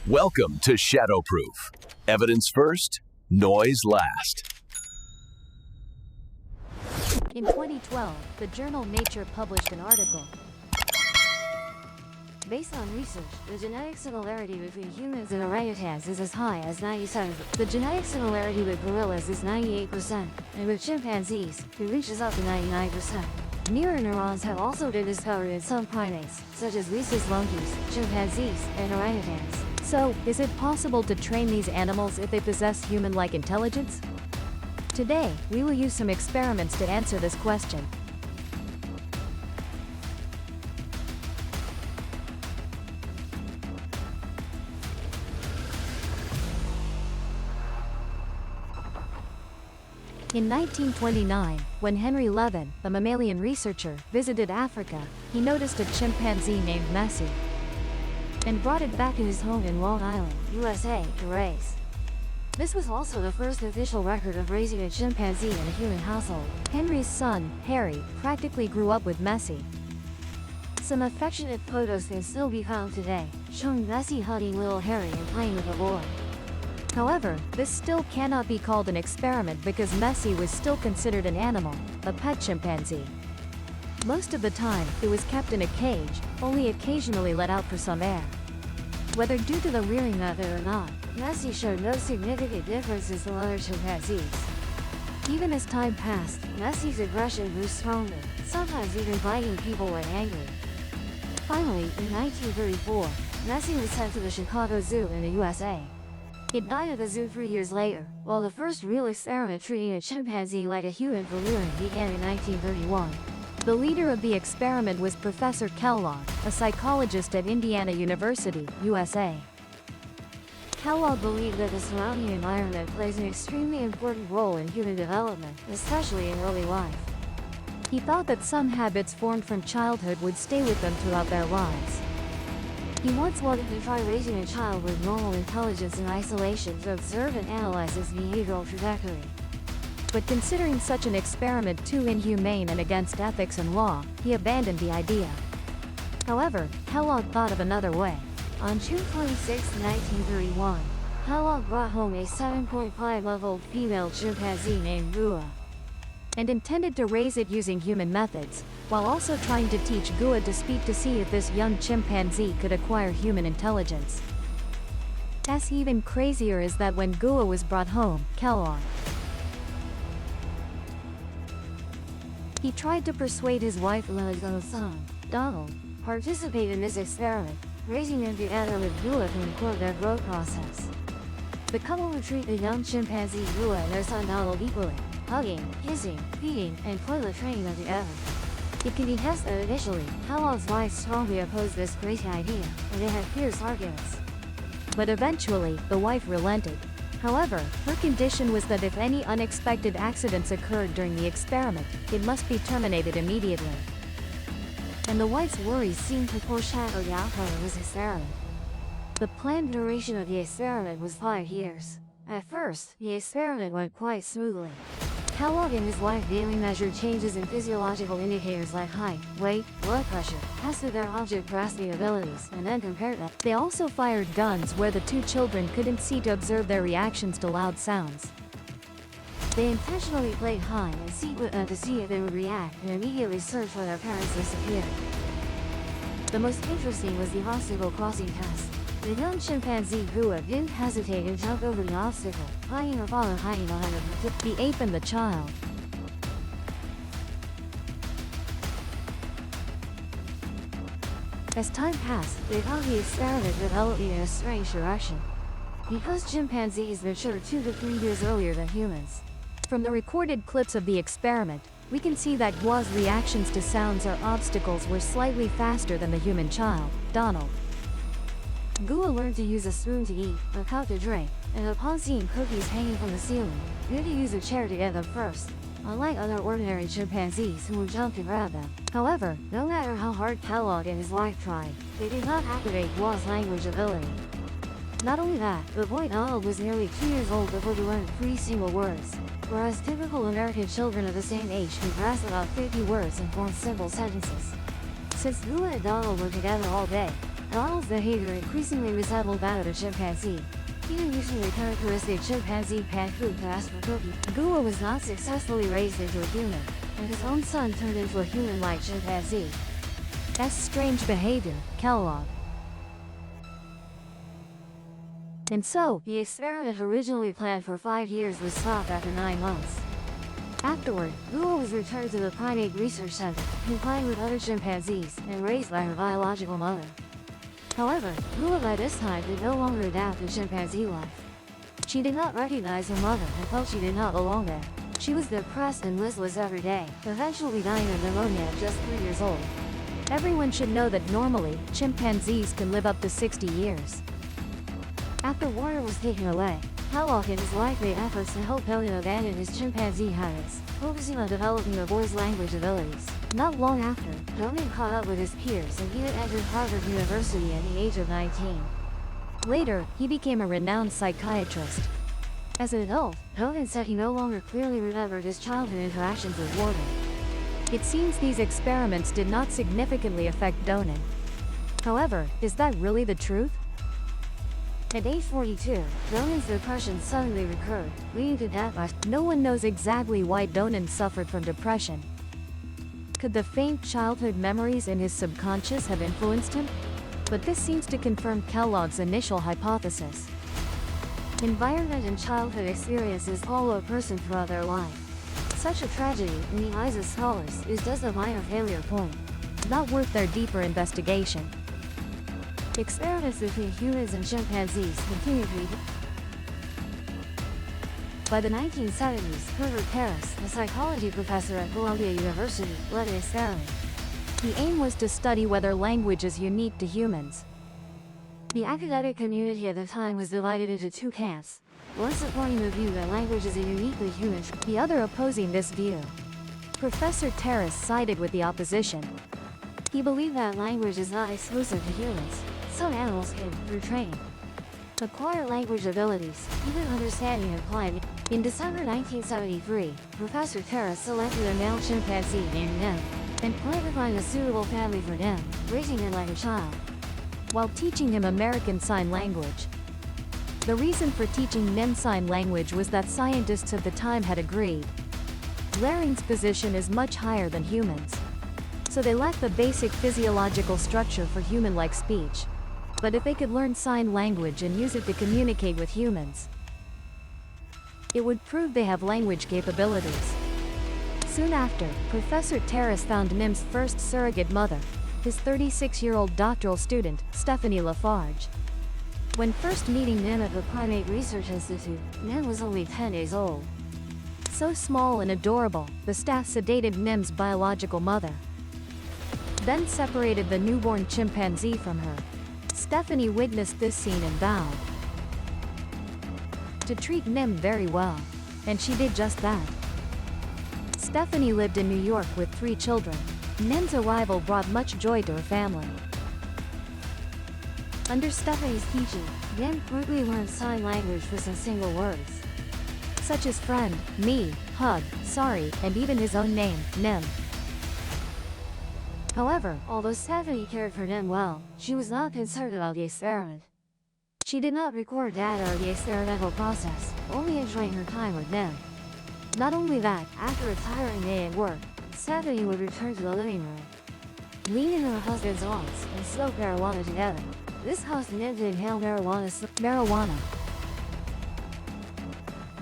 Welcome to Shadowproof. Evidence first, noise last. In 2012, the journal Nature published an article. Based on research, the genetic similarity between humans and orangutans is as high as 97%. The genetic similarity with gorillas is 98%, and with chimpanzees, it reaches up to 99%. Mirror neurons have also been discovered in some primates, such as rhesus monkeys, chimpanzees, and orangutans. So, is it possible to train these animals if they possess human-like intelligence? Today, we will use some experiments to answer this question. In 1929, when Henry Levin, a mammalian researcher, visited Africa, he noticed a chimpanzee named Messi and brought it back to his home in Long Island, USA, to raise. This was also the first official record of raising a chimpanzee in a human household. Henry's son, Harry, practically grew up with Messi. Some affectionate photos can still be found today, showing Messi hugging little Harry and playing with a boy. However, this still cannot be called an experiment because Messi was still considered an animal, a pet chimpanzee. Most of the time, it was kept in a cage, only occasionally let out for some air. Whether due to the rearing method or not, Messi showed no significant differences to other chimpanzees. Even as time passed, Messi's aggression grew stronger, sometimes even biting people when angry. Finally, in 1934, Messi was sent to the Chicago Zoo in the USA. It died at the zoo 3 years later, while the first real experiment treating a chimpanzee like a human for rearing began in 1931. The leader of the experiment was Professor Kellogg, a psychologist at Indiana University, USA. Kellogg believed that the surrounding environment plays an extremely important role in human development, especially in early life. He thought that some habits formed from childhood would stay with them throughout their lives. He once wanted to try raising a child with normal intelligence in isolation to observe and analyze his behavioral trajectory. But considering such an experiment too inhumane and against ethics and law, he abandoned the idea. However, Kellogg thought of another way. On June 26, 1931, Kellogg brought home a 7.5-month-old female chimpanzee named Gua, and intended to raise it using human methods, while also trying to teach Gua to speak to see if this young chimpanzee could acquire human intelligence. What's even crazier is that when Gua was brought home, Kellogg he tried to persuade his wife Liza's son, Donald, participate in this experiment, raising him together with Gua to record their growth process. The couple would treat the young chimpanzee Gua and their son Donald equally, hugging, kissing, feeding, and toilet training them together. It can be guessed that initially, Kellogg's wife strongly opposed this crazy idea, and they had fierce arguments. But eventually, the wife relented. However, her condition was that if any unexpected accidents occurred during the experiment, it must be terminated immediately. And the wife's worries seemed to foreshadow the outcome of this experiment. The planned duration of the experiment was 5 years. At first, the experiment went quite smoothly. Kellogg and his wife daily measured changes in physiological indicators like height, weight, blood pressure, tested their object grasping abilities, and then compared them. They also fired guns where the two children couldn't see to observe their reactions to loud sounds. They intentionally played hide and seek with them to see if they would react and immediately search when their parents disappeared. The most interesting was the obstacle crossing test. The young chimpanzee Gua didn't hesitate and jumped over the obstacle, finding her father hiding behind the ape and the child. As time passed, they found the experiment developing in a strange direction. Because chimpanzees mature 2 to 3 years earlier than humans. From the recorded clips of the experiment, we can see that Gua's reactions to sounds or obstacles were slightly faster than the human child, Donald. Gua learned to use a spoon to eat, a cup to drink, and upon seeing cookies hanging from the ceiling, knew to use a chair to get them first, unlike other ordinary chimpanzees who would jump to grab them. However, no matter how hard Kellogg and his wife tried, they did not activate Gua's language ability. Not only that, the boy Donald was nearly 2 years old before he learned 3 single words, whereas typical American children of the same age could grasp about 50 words and form simple sentences. Since Gua and Donald were together all day, Donald's behavior increasingly resembled that of a chimpanzee. Eating usually characteristic chimpanzee pet food to ask for cookie. Guo was not successfully raised into a human, and his own son turned into a human-like chimpanzee. That's strange behavior, Kellogg. And so, the experiment originally planned for 5 years was stopped after 9 months. Afterward, Guo was returned to the Primate Research Center, confined with other chimpanzees, and raised by her biological mother. However, Guo by this time could no longer adapt to chimpanzee life. She did not recognize her mother and felt she did not belong there. She was depressed and listless every day, eventually dying of pneumonia at just 3 years old. Everyone should know that normally, chimpanzees can live up to 60 years. After Warner was taken away, Kellogg and his wife made efforts to help Donan abandon his chimpanzee habits, focusing on developing the boy's language abilities. Not long after, Donan caught up with his peers and even entered Harvard University at the age of 19. Later, he became a renowned psychiatrist. As an adult, Donan said he no longer clearly remembered his childhood interactions with Warner. It seems these experiments did not significantly affect Donan. However, is that really the truth? At age 42, Donan's depression suddenly recurred, leading to death. No one knows exactly why Donan suffered from depression. Could the faint childhood memories in his subconscious have influenced him? But this seems to confirm Kellogg's initial hypothesis. Environment and childhood experiences follow a person throughout their life. Such a tragedy, in the eyes of scholars, is just a minor failure point, not worth their deeper investigation. Experiments between humans and chimpanzees continue to be. By the 1970s, Herbert Harris, a psychology professor at Columbia University, led an experiment. The aim was to study whether language is unique to humans. The academic community at the time was divided into 2 camps, one supporting the view that language is a uniquely human trait, the other opposing this view. Professor Terrace sided with the opposition. He believed that language is not exclusive to humans. Some animals can, through training, acquire language abilities, even understanding and applying. In December 1973, Professor Terrace selected a male chimpanzee named Nim, and planned to find a suitable family for Nim, raising him like a child, while teaching him American Sign Language. The reason for teaching Nim Sign Language was that scientists of the time had agreed Larynx's position is much higher than humans, so they lacked the basic physiological structure for human-like speech. But if they could learn sign language and use it to communicate with humans, it would prove they have language capabilities. Soon after, Professor Terrace found Nim's first surrogate mother, his 36-year-old doctoral student, Stephanie Lafarge. When first meeting Nim at the Primate Research Institute, Nim was only 10 days old. So small and adorable, the staff sedated Nim's biological mother, then separated the newborn chimpanzee from her. Stephanie witnessed this scene and vowed to treat Nim very well, and she did just that. Stephanie lived in New York with 3 children. Nim's arrival brought much joy to her family. Under Stephanie's teaching, Nim quickly learned sign language for some single words, such as friend, me, hug, sorry, and even his own name, Nim. However, although Stephanie cared for Nim well, she was not concerned about the experiment. She did not record data or the experimental process, only enjoying her time with Nim. Not only that, after a tiring day at work, Stephanie would return to the living room, lean in her husband's arms, and smoke marijuana together. This caused Nim to inhale marijuana.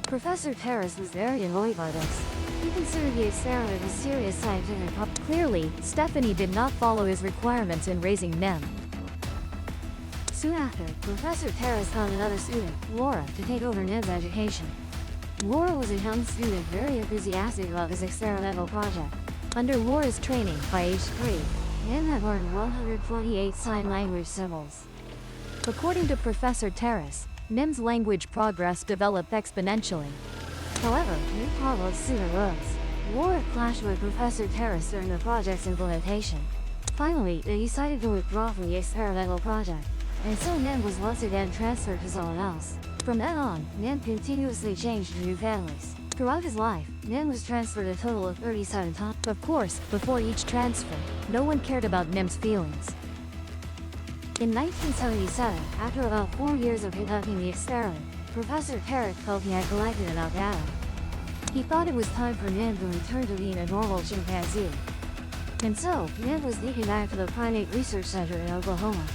Professor Terrace was very annoyed by this. He considered the experiment a serious scientific problem. Clearly, Stephanie did not follow his requirements in raising Nim. Soon after, Professor Terrace found another student, Laura, to take over Nim's education. Laura was a young student very enthusiastic about his experimental project. Under Laura's training, by age 3, Nim had learned 128 sign language symbols. According to Professor Terrace, Nim's language progress developed exponentially. However, new problems soon arose. Laura clashed with Professor Terrace during the project's implementation. Finally, they decided to withdraw from the experimental project, and so Nim was once again transferred to someone else. From then on, Nim continuously changed to new families. Throughout his life, Nim was transferred a total of 37 times. Of course, before each transfer, no one cared about Nim's feelings. In 1977, after about 4 years of conducting the experiment, Professor Tarek felt he had collected enough data. He thought it was time for Nim to return to being a normal chimpanzee. And so, Nim was taken back to the Primate Research Center in Oklahoma.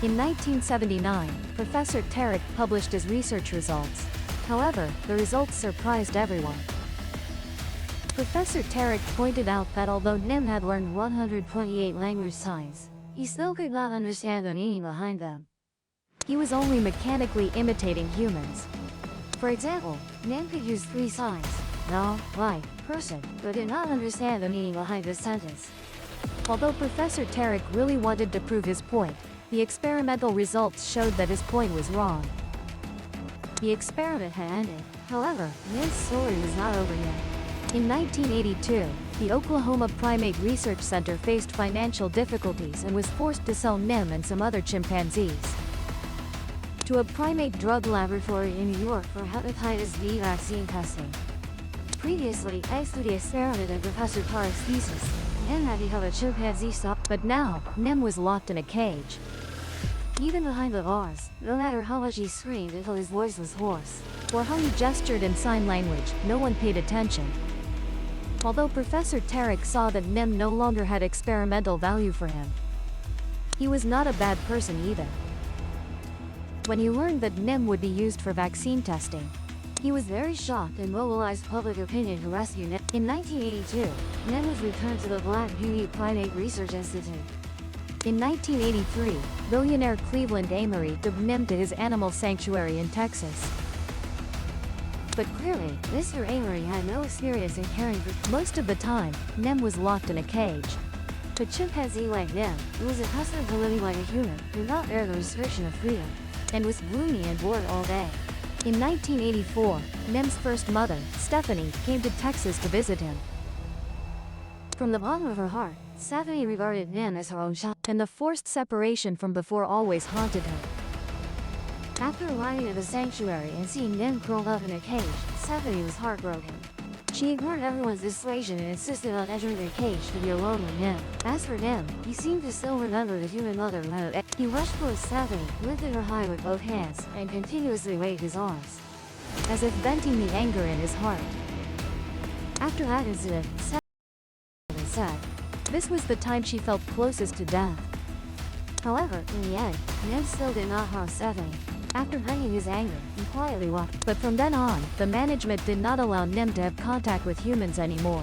In 1979, Professor Tarek published his research results. However, the results surprised everyone. Professor Tarek pointed out that although Nim had learned 128 language signs, he still could not understand the meaning behind them. He was only mechanically imitating humans. For example, Nim could use 3 signs: no, like, person, but did not understand the meaning behind this sentence. Although Professor Tarek really wanted to prove his point, the experimental results showed that his point was wrong. The experiment had ended. However, Nim's story was not over yet. In 1982, the Oklahoma Primate Research Center faced financial difficulties and was forced to sell Nim and some other chimpanzees to a primate drug laboratory in New York for hepatitis B vaccine testing. Previously, thanks to the experiment and Professor Tarek's thesis, Nim had become a chimpanzee but now, Nim was locked in a cage. Even behind the bars, no matter how much he screamed until his voice was hoarse, or how he gestured in sign language, no one paid attention. Although Professor Tarek saw that Nim no longer had experimental value for him, he was not a bad person either. When he learned that Nim would be used for vaccine testing, he was very shocked and mobilized public opinion to rescue Nim. In 1982, Nim was returned to the Black Beauty Primate Research Institute. In 1983, billionaire Cleveland Amory took Nim to his animal sanctuary in Texas. But clearly, Mr. Amory had no experience in caring for. Most of the time, Nim was locked in a cage. A chimpanzee like Nim, who was accustomed to living like a human, did not bear the restriction of freedom, and was gloomy and bored all day. In 1984, Nim's first mother, Stephanie, came to Texas to visit him. From the bottom of her heart, Stephanie regarded Nim as her own child, and the forced separation from before always haunted her. After arriving at the sanctuary and seeing Nim curled up in a cage, Stephanie was heartbroken. She ignored everyone's dissuasion and insisted on entering the cage to be alone with Nim. As for Nim, he seemed to still remember the human mother who had he rushed towards Stephanie, lifted her high with both hands, and continuously waved his arms, as if venting the anger in his heart. After that incident, Stephanie said this was the time she felt closest to death. However, in the end, Nim still did not harm Stephanie. After hiding his anger, he quietly walked. But from then on, the management did not allow Nim to have contact with humans anymore.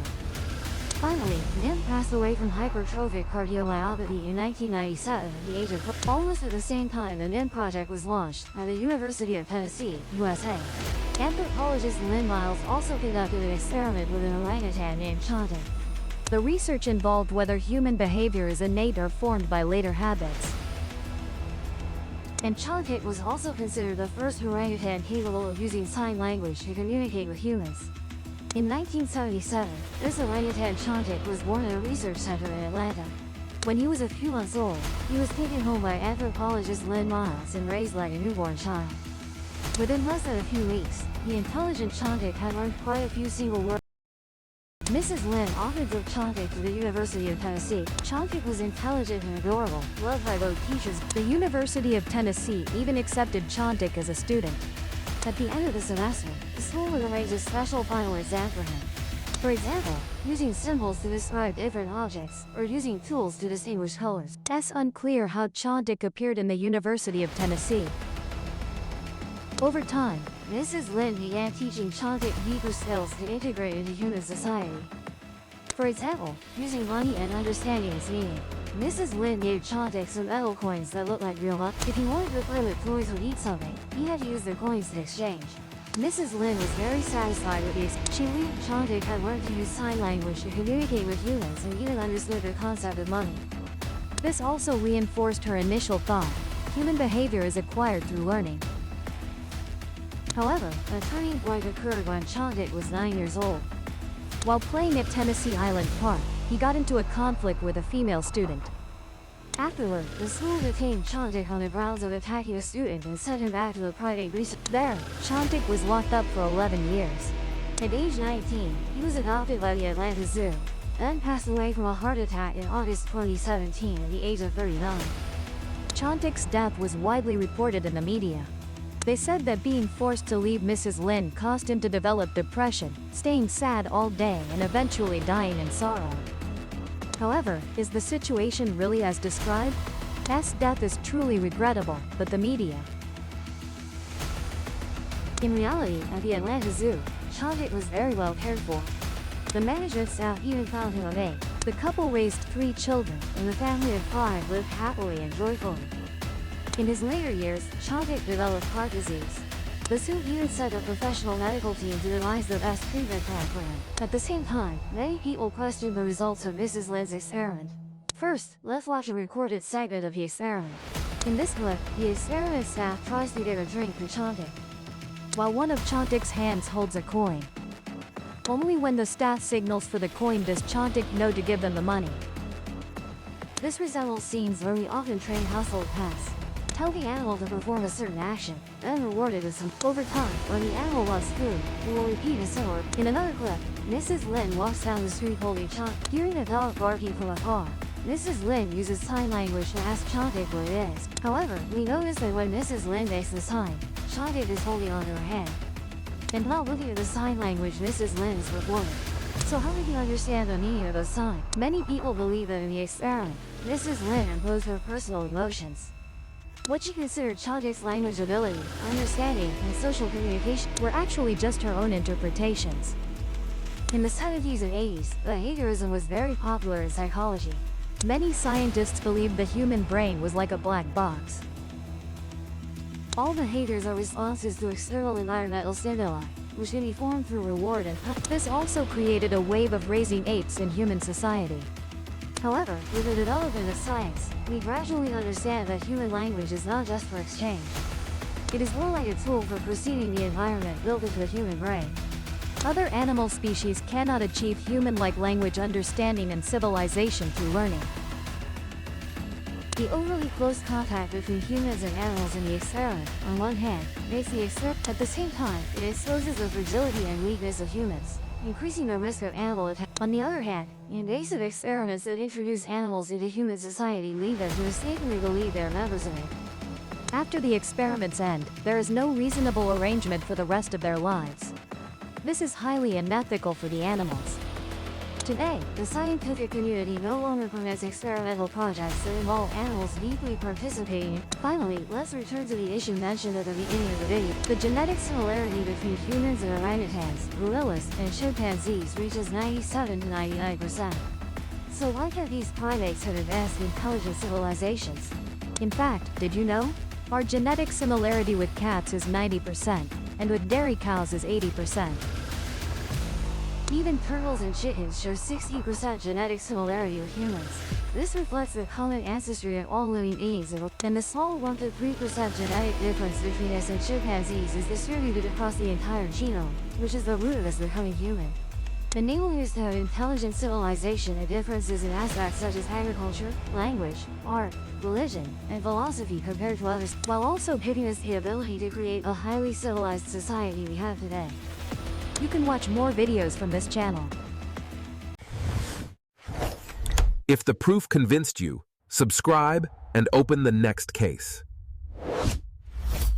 Finally, Nim passed away from hypertrophic cardiomyopathy in 1997 at the age of almost at the same time the Nim project was launched at the University of Tennessee, USA. Anthropologist Lynn Miles also conducted an experiment with an orangutan named Chimp. The research involved whether human behavior is innate or formed by later habits. And Chimp was also considered the first orangutan capable of using sign language to communicate with humans. In 1977, this orangutan Chimp was born at a research center in Atlanta. When he was a few months old, he was taken home by anthropologist Lynn Miles and raised like a newborn child. Within less than a few weeks, the intelligent Chimp had learned quite a few single words. Mrs. Lynn often took Chimp to the University of Tennessee. Chimp was intelligent and adorable, loved by both teachers. The University of Tennessee even accepted Chimp as a student. At the end of the semester, the school would arrange a special final exam for him. For example, using symbols to describe different objects, or using tools to distinguish colors. It's unclear how Chimp appeared in the University of Tennessee. Over time, Mrs. Lynn began teaching Chimp deeper skills to integrate into human society. For example, using money and understanding its meaning. Mrs. Lynn gave Chimp some metal coins that looked like real money. If he wanted to play with toys or eat something, he had to use the coins to exchange. Mrs. Lynn was very satisfied with these. She believed Chimp had learned to use sign language to communicate with humans and even understood the concept of money. This also reinforced her initial thought: human behavior is acquired through learning. However, a turning point occurred when Chimp was 9 years old. While playing at Tennessee Island Park, he got into a conflict with a female student. Afterward, the school detained Chimp on the grounds of attacking a student and sent him back to the primate research. There, Chimp was locked up for 11 years. At age 19, he was adopted by the Atlanta Zoo, then passed away from a heart attack in August 2017 at the age of 39. Chontic's death was widely reported in the media. They said that being forced to leave Mrs. Lin caused him to develop depression, staying sad all day and eventually dying in sorrow. However, is the situation really as described? Mass death is truly regrettable, but the media. In reality, at the Atlanta Zoo, Chontic was very well cared for. The management staff even found him a mate. The couple raised 3 children, and the family of 5 lived happily and joyfully. In his later years, Chontic developed heart disease. The zoo even set a professional medical team to devise the best treatment plan for him. At the same time, many people questioned the results of Mrs. Lin's experiment. First, let's watch a recorded segment of the experiment. In this clip, the experiment staff tries to give a drink to Chontic, while one of Chontic's hands holds a coin. Only when the staff signals for the coin does Chontic know to give them the money. This resembles scenes where we often train household pets. Tell the animal to perform a certain action, then reward it with some. Over time, when the animal wants food, we will repeat a similar. In another clip, Mrs. Lin walks down the street holding Chontic. Hearing a dog barking from afar, Mrs. Lin uses sign language to ask Chontic what it is. However, we notice that when Mrs. Lin makes the sign, Chontic is holding onto her head and not looking at the sign language Mrs. Lin is performing. So how did you understand the meaning of the sign? Many people believe that in the experiment, Mrs. Lin imposed her personal emotions. What she considered Chontic's language ability, understanding, and social communication were actually just her own interpretations. In the 70s and 80s, behaviorism was very popular in psychology. Many scientists believed the human brain was like a black box. All behaviors are responses to external environmental stimuli, which can be formed through reward and punishment. This also created a wave of raising apes in human society. However, with the development of science, we gradually understand that human language is not just for exchange. It is more like a tool for perceiving the environment built into the human brain. Other animal species cannot achieve human-like language understanding and civilization through learning. The overly close contact between humans and animals in the experiment, on one hand, makes the experiment. At the same time, it exposes the fragility and weakness of humans, increasing the risk of animal attack. On the other hand, invasive experiments that introduce animals into human society lead them to mistakenly believe they are members of it. After the experiments end, there is no reasonable arrangement for the rest of their lives. This is highly unethical for the animals. Today, the scientific community no longer permits experimental projects that involve animals deeply participating. Finally, let's return to the issue mentioned at the beginning of the video. The genetic similarity between humans and orangutans, gorillas, and chimpanzees reaches 97 to 99%. So why can't these primates have advanced intelligent civilizations? In fact, did you know? Our genetic similarity with cats is 90%, and with dairy cows is 80%. Even turtles and chickens share 60% genetic similarity with humans. This reflects the common ancestry of all living beings, and the small 1 to 3% genetic difference between us and chimpanzees is distributed across the entire genome, which is the root of us becoming human. Enabling us to have intelligent civilization and differences in aspects such as agriculture, language, art, religion, and philosophy compared to others, while also giving us the ability to create a highly civilized society we have today. You can watch more videos from this channel. If the proof convinced you, subscribe and open the next case.